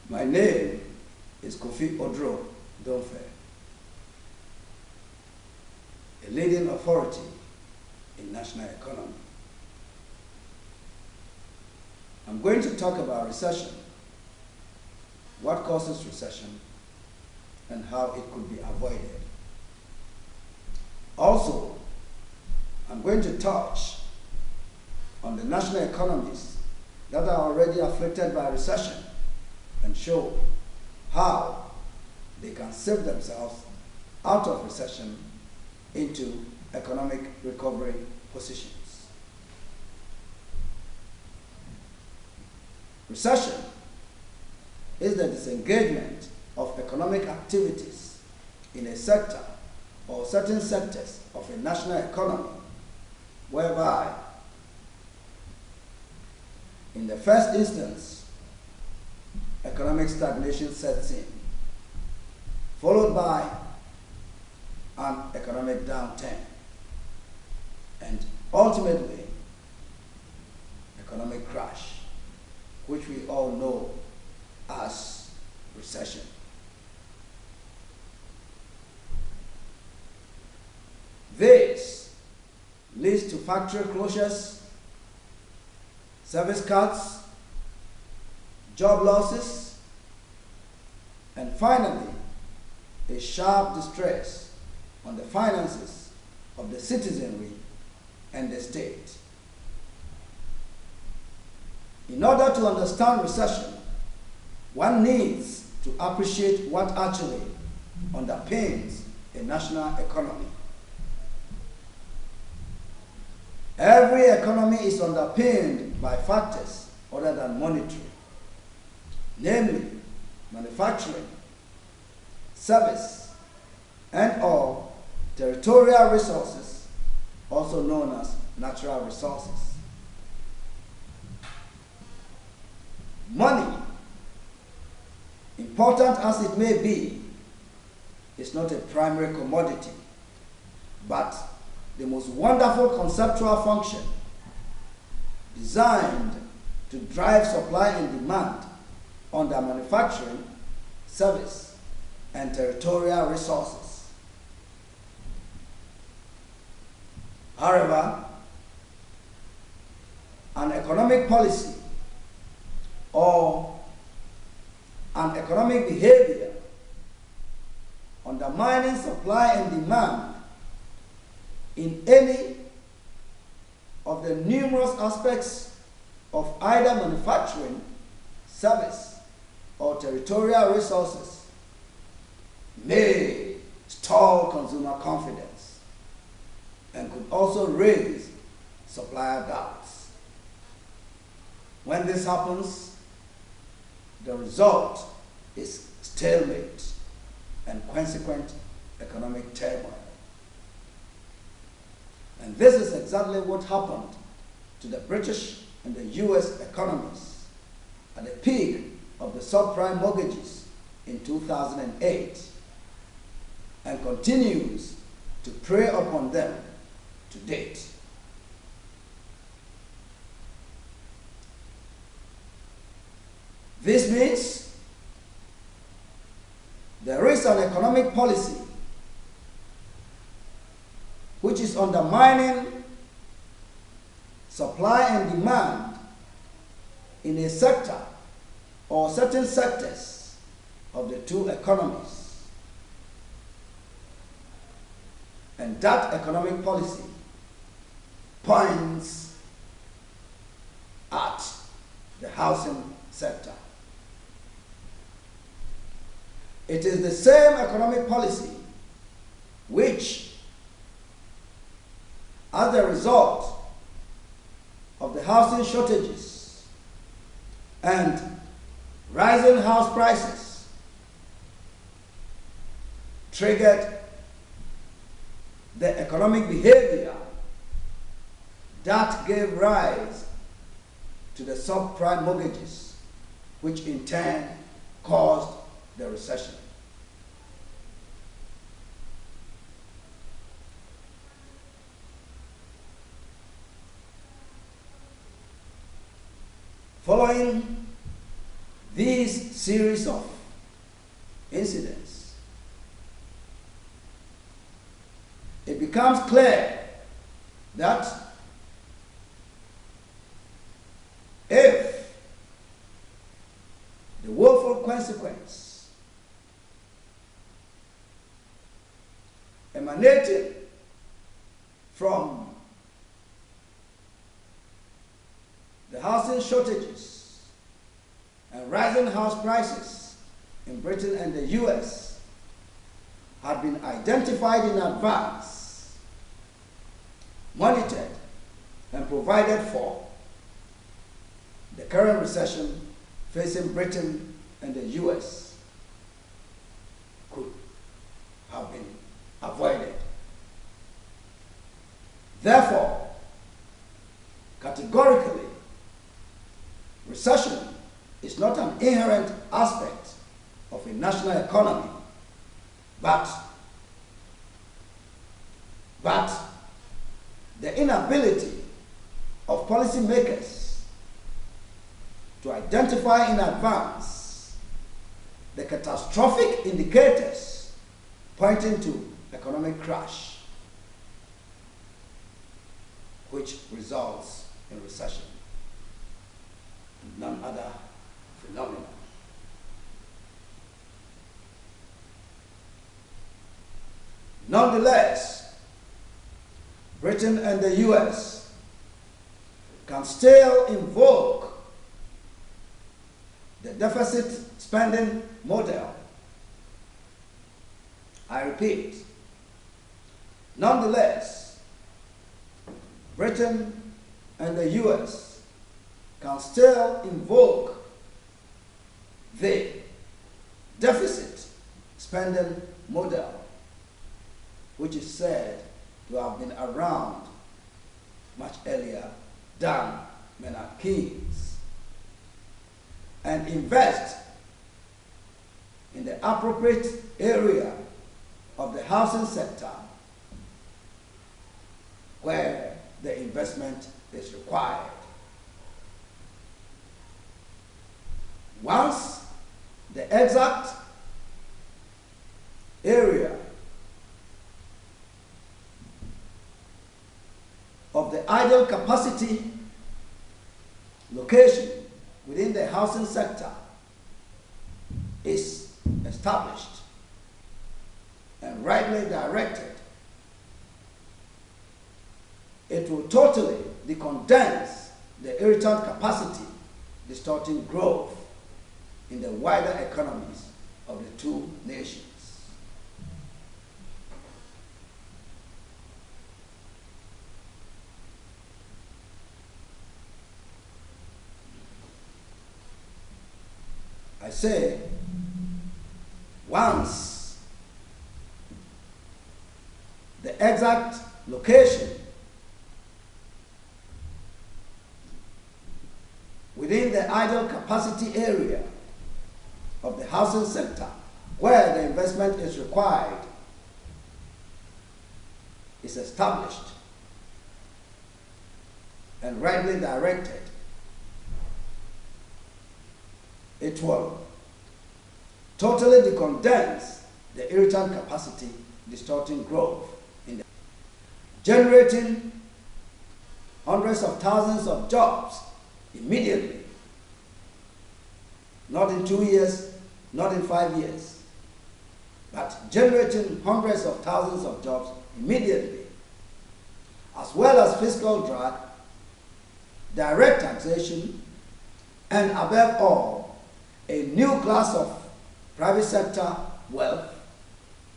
My name is Kofi Odro Domfeh, a leading authority in national economy. I'm going to talk about recession, what causes recession, and how it could be avoided. Also, I'm going to touch on the national economies that are already afflicted by recession and show how they can save themselves out of recession into economic recovery positions. Recession is the disengagement of economic activities in a sector or certain sectors of a national economy, whereby, in the first instance, economic stagnation sets in, followed by an economic downturn, and ultimately, economic crash, which we all know as recession. This leads to factory closures, service cuts, job losses, and finally, a sharp distress on the finances of the citizenry and the state. In order to understand recession, one needs to appreciate what actually underpins a national economy. Every economy is underpinned by factors other than monetary, namely manufacturing, service, and/or territorial resources, also known as natural resources. Money, important as it may be, is not a primary commodity, but the most wonderful conceptual function designed to drive supply and demand under manufacturing, service, and territorial resources. However, an economic policy or an economic behavior undermining supply and demand in any of the numerous aspects of either manufacturing, service, or territorial resources may stall consumer confidence and could also raise supplier doubts. When this happens, the result is stalemate and consequent economic turmoil. And this is exactly what happened to the British and the US economies at the peak of the subprime mortgages in 2008 and continues to prey upon them to date. This means there is an economic policy which is undermining supply and demand in a sector or certain sectors of the two economies. And that economic policy points at the housing sector. It is the same economic policy which, as a result of the housing shortages and rising house prices, triggered the economic behavior that gave rise to the subprime mortgages, which in turn caused the recession. Following these series of incidents, it becomes clear that if the woeful consequence emanating from the housing shortages and rising house prices in Britain and the US had been identified in advance, monitored, and provided for, the current recession facing Britain and the US could have been avoided. Therefore, categorically, recession is not an inherent aspect of a national economy, but the inability of policymakers to identify in advance the catastrophic indicators pointing to economic crash, which results in recession, and none other phenomenon. Nonetheless, Britain and the US can still invoke the deficit spending model. I repeat, nonetheless, Britain and the US can still invoke the deficit spending model, which is said to have been around much earlier than Maynard Keynes, and invest in the appropriate area of the housing sector where the investment is required. Once the exact area of the idle capacity location within the housing sector is established and rightly directed, it will totally decondense the irritant capacity, distorting growth in the wider economies of the two nations. I say, once the exact location within the idle capacity area of the housing sector where the investment is required is established and rightly directed, it will totally decondense the irritant capacity, distorting growth, in the generating hundreds of thousands of jobs immediately, not in 2 years, not in 5 years, but generating hundreds of thousands of jobs immediately, as well as fiscal drag, direct taxation, and above all, a new class of private sector wealth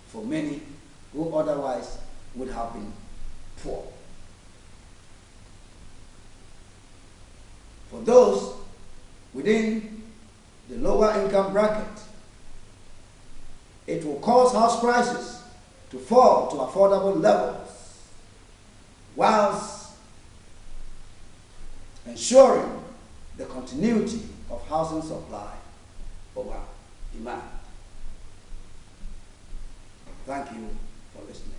for many who otherwise would have been poor. For those within the lower income bracket, it will cause house prices to fall to affordable levels, whilst ensuring the continuity of housing supply over demand. Thank you for listening.